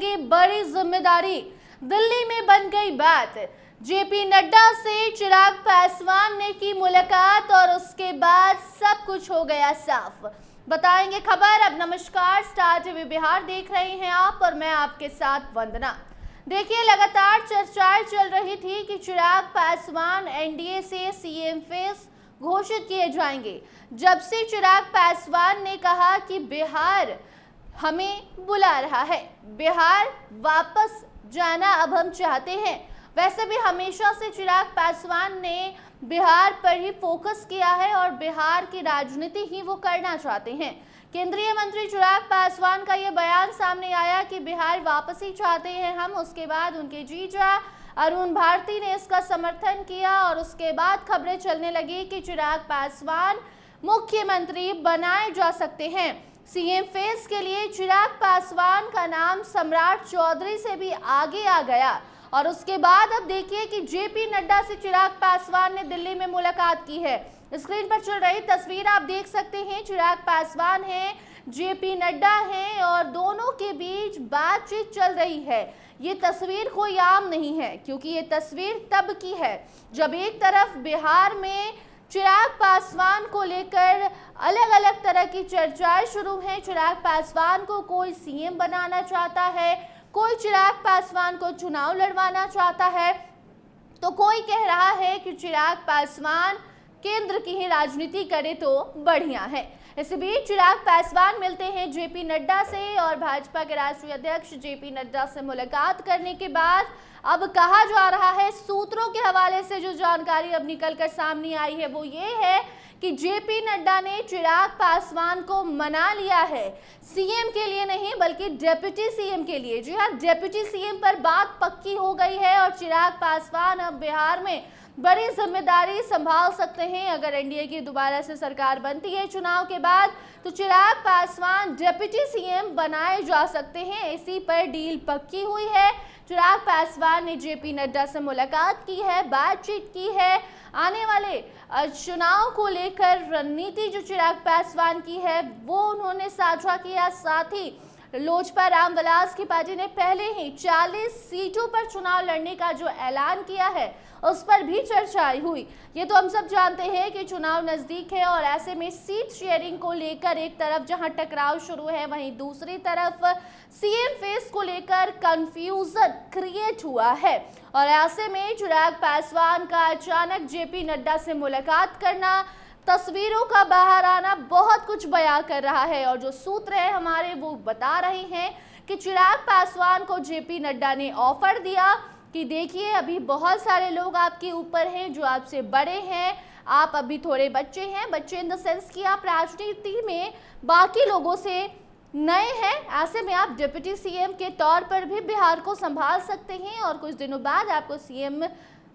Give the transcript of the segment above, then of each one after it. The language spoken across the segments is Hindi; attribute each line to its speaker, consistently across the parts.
Speaker 1: मिलेगी बड़ी जिम्मेदारी, दिल्ली में बन गई बात। जेपी नड्डा से चिराग पासवान ने की मुलाकात और उसके बाद सब कुछ हो गया साफ। बताएंगे खबर। अब नमस्कार, स्टार टीवी बिहार देख रहे हैं आप और मैं आपके साथ वंदना। देखिए, लगातार चर्चाएं चल रही थी कि चिराग पासवान एनडीए से सीएम फेस घोषित किए जाएंगे। जब से चिराग पासवान ने कहा कि बिहार हमें बुला रहा है, बिहार वापस जाना अब हम चाहते हैं। वैसे भी हमेशा से चिराग पासवान ने बिहार पर ही फोकस किया है और बिहार की राजनीति ही वो करना चाहते हैं। केंद्रीय मंत्री चिराग पासवान का यह बयान सामने आया कि बिहार वापसी चाहते हैं हम। उसके बाद उनके जीजा अरुण भारती ने इसका समर्थन किया और उसके बाद खबरें चलने लगी कि चिराग पासवान मुख्यमंत्री बनाए जा सकते हैं। सीएम फेस के लिए चिराग पासवान का नाम सम्राट चौधरी से भी आगे आ गया। और उसके बाद अब देखिए कि जेपी नड्डा से चिराग पासवान ने दिल्ली में मुलाकात की है। स्क्रीन पर चल रही तस्वीर आप देख सकते हैं, चिराग पासवान हैं, जेपी नड्डा हैं और दोनों के बीच बातचीत चल रही है। ये तस्वीर कोई आम नहीं है, क्योंकि ये तस्वीर तब की है जब एक तरफ बिहार में चिराग पासवान को लेकर अलग अलग तरह की चर्चाएं शुरू हैं। चिराग पासवान को कोई सीएम बनाना चाहता है, कोई चिराग पासवान को चुनाव लड़वाना चाहता है, तो कोई कह रहा है कि चिराग पासवान केंद्र की ही राजनीति करे तो बढ़िया है। इसी बीच चिराग पासवान मिलते हैं जेपी नड्डा से और भाजपा के राष्ट्रीय अध्यक्ष जेपी नड्डा से मुलाकात करने के बाद अब कहा जा रहा है, सूत्रों के हवाले से जो जानकारी अब निकलकर सामने आई है वो ये है कि जेपी नड्डा ने चिराग पासवान को मना लिया है, सीएम के लिए नहीं बल्कि डेप्यूटी सीएम के लिए। जी हाँ, डेप्यूटी सीएम पर बात पक्की हो गई है और चिराग पासवान अब बिहार में बड़ी जिम्मेदारी संभाल सकते हैं। अगर एनडीए की दोबारा से सरकार बनती है चुनाव के बाद, तो चिराग पासवान डिप्टी सीएम बनाए जा सकते हैं। इसी पर डील पक्की हुई है। चिराग पासवान ने जेपी नड्डा से मुलाकात की है, बातचीत की है। आने वाले चुनाव को लेकर रणनीति जो चिराग पासवान की है वो उन्होंने साझा किया। साथ ही लोजपा रामविलास की पार्टी ने पहले ही 40 सीटों पर चुनाव लड़ने का जो ऐलान किया है उस पर भी चर्चा हुई। ये तो हम सब जानते हैं कि चुनाव नजदीक है और ऐसे में सीट शेयरिंग को लेकर एक तरफ जहां टकराव शुरू है, वहीं दूसरी तरफ सीएम फेस को लेकर कंफ्यूजन क्रिएट हुआ है। और ऐसे में चिराग पासवान का अचानक जेपी नड्डा से मुलाकात करना, तस्वीरों का बाहर आना बहुत कुछ बयां कर रहा है। और जो सूत्र है हमारे वो बता रहे हैं कि चिराग पासवान को जेपी नड्डा ने ऑफर दिया कि देखिए, अभी बहुत सारे लोग आपके ऊपर हैं जो आपसे बड़े हैं, आप अभी थोड़े बच्चे हैं, बच्चे इन द सेंस कि आप राजनीति में बाकी लोगों से नए हैं। ऐसे में आप डिप्टी सीएम के तौर पर भी बिहार को संभाल सकते हैं और कुछ दिनों बाद आपको सीएम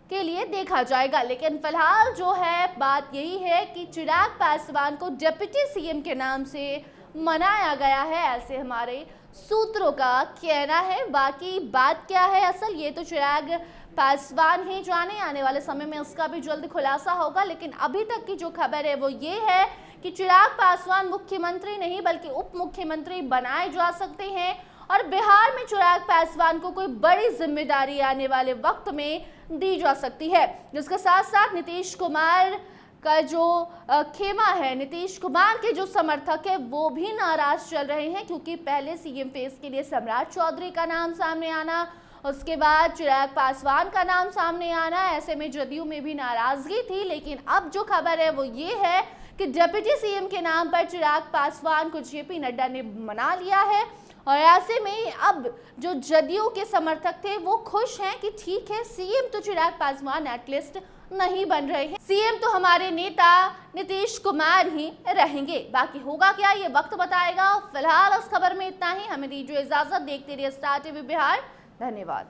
Speaker 1: के लिए देखा जाएगा। लेकिन फिलहाल जो है बात यही है कि चिराग पासवान को डिप्टी सीएम के नाम से मनाया गया है, ऐसे हमारे सूत्रों का कहना है। बाकी बात क्या है असल, ये तो चिराग पासवान ही जाने। आने वाले समय में उसका भी जल्द खुलासा होगा। लेकिन अभी तक की जो खबर है वो ये है कि चिराग पासवान मुख्यमंत्री नहीं बल्कि उप मुख्यमंत्री बनाए जा सकते हैं और बिहार में चिराग पासवान को कोई बड़ी जिम्मेदारी आने वाले वक्त में दी जा सकती है। जिसके साथ साथ नीतीश कुमार का जो खेमा है, नीतीश कुमार के जो समर्थक है वो भी नाराज चल रहे हैं, क्योंकि पहले सीएम फेस के लिए सम्राट चौधरी का नाम सामने आना, उसके बाद चिराग पासवान का नाम सामने आना, ऐसे में जदयू में भी नाराजगी थी। लेकिन अब जो खबर है वो ये है कि डिप्टी सीएम के नाम पर चिराग पासवान को जेपी नड्डा ने मना लिया है। और ऐसे में अब जो जदयू के समर्थक थे वो खुश हैं कि ठीक है, सीएम तो चिराग पासवान एटलीस्ट नहीं बन रहे हैं, सीएम तो हमारे नेता नीतीश कुमार ही रहेंगे। बाकी होगा क्या ये वक्त बताएगा। फिलहाल इस खबर में इतना ही। हमें दीजिए इजाजत। देखते रहिए स्टार टीवी बिहार। धन्यवाद।